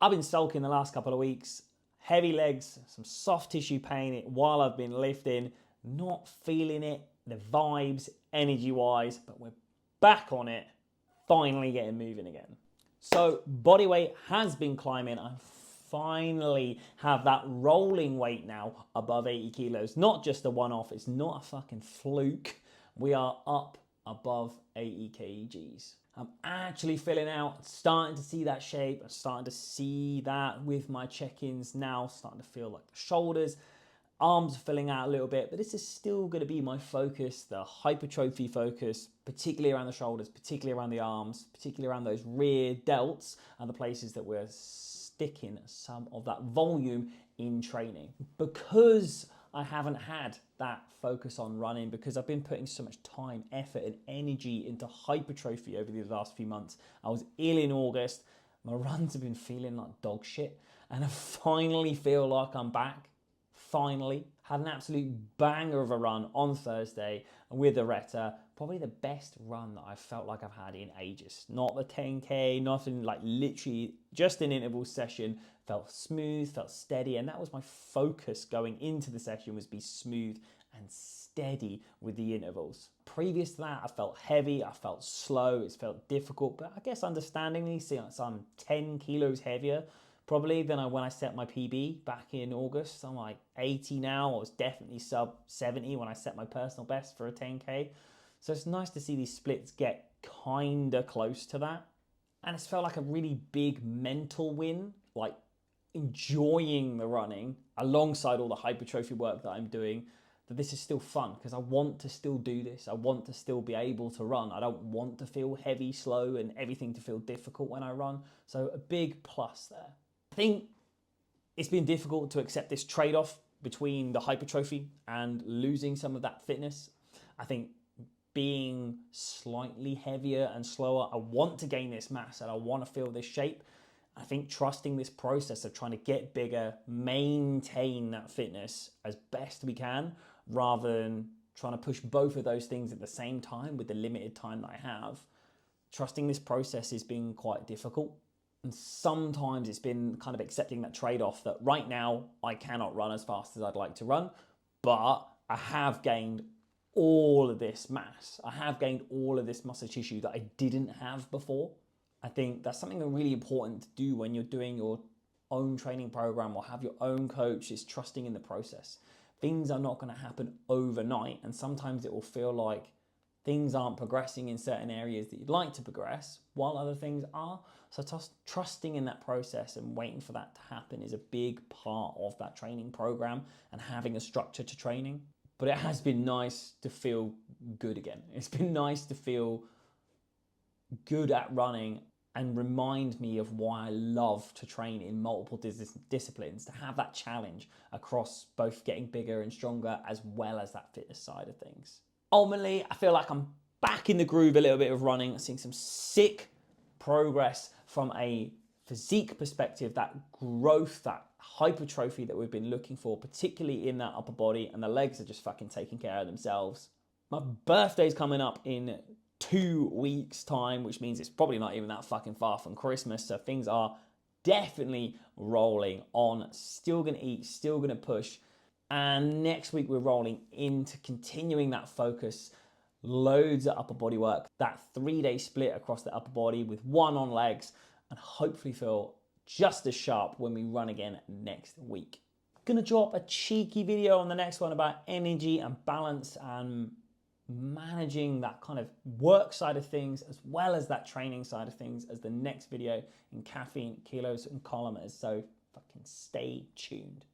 I've been sulking the last couple of weeks. Heavy legs, some soft tissue pain while I've been lifting, not feeling it, the vibes, energy-wise, but we're back on it, finally getting moving again. So body weight has been climbing. I finally have that rolling weight now above 80 kilos. Not just a one-off, it's not a fucking fluke. We are up above 80 kgs. I'm actually filling out, starting to see that shape. I'm starting to see that with my check-ins now, starting to feel like the shoulders, arms are filling out a little bit, but this is still going to be my focus, the hypertrophy focus, particularly around the shoulders, particularly around the arms, particularly around those rear delts and the places that we're sticking some of that volume in training. Because I haven't had that focus on running, because I've been putting so much time, effort and energy into hypertrophy over these last few months. I was ill in August, my runs have been feeling like dog shit, and I finally feel like I'm back. Finally, had an absolute banger of a run on Thursday with Areta. Probably the best run that I felt like I've had in ages. Not the 10K, nothing, like literally just an interval session. Felt smooth, felt steady, and that was my focus going into the session, was be smooth and steady with the intervals. Previous to that, I felt heavy, I felt slow, it felt difficult, but I guess understandingly, so I'm 10 kilos heavier probably than when I set my PB back in August. I'm like 80 now. I was definitely sub 70 when I set my personal best for a 10K. So it's nice to see these splits get kinda close to that. And it's felt like a really big mental win, like enjoying the running alongside all the hypertrophy work that I'm doing, that this is still fun because I want to still do this. I want to still be able to run. I don't want to feel heavy, slow, and everything to feel difficult when I run. So a big plus there. I think it's been difficult to accept this trade-off between the hypertrophy and losing some of that fitness. I think being slightly heavier and slower, I want to gain this mass and I want to feel this shape. I think trusting this process of trying to get bigger, maintain that fitness as best we can, rather than trying to push both of those things at the same time with the limited time that I have. Trusting this process has been quite difficult. And sometimes it's been kind of accepting that trade-off that right now I cannot run as fast as I'd like to run, but I have gained all of this mass. I have gained all of this muscle tissue that I didn't have before. I think that's something really important to do when you're doing your own training program or have your own coach, is trusting in the process. Things are not going to happen overnight, and sometimes it will feel like things aren't progressing in certain areas that you'd like to progress, while other things are. So trusting in that process and waiting for that to happen is a big part of that training program and having a structure to training. But it has been nice to feel good again. It's been nice to feel good at running and remind me of why I love to train in multiple disciplines, to have that challenge across both getting bigger and stronger as well as that fitness side of things. Ultimately, I feel like I'm back in the groove a little bit of running, seeing some sick progress from a physique perspective, that growth, that hypertrophy that we've been looking for, particularly in that upper body, and the legs are just fucking taking care of themselves. My birthday's coming up in 2 weeks time, which means it's probably not even that fucking far from Christmas. So things are definitely rolling on. Still gonna eat, still gonna push. And next week we're rolling into continuing that focus, loads of upper body work, that 3-day split across the upper body with 1 on legs, and hopefully feel just as sharp when we run again next week. Gonna drop a cheeky video on the next one about energy and balance and managing that kind of work side of things as well as that training side of things as the next video in caffeine, kilos and kilometers. So fucking stay tuned.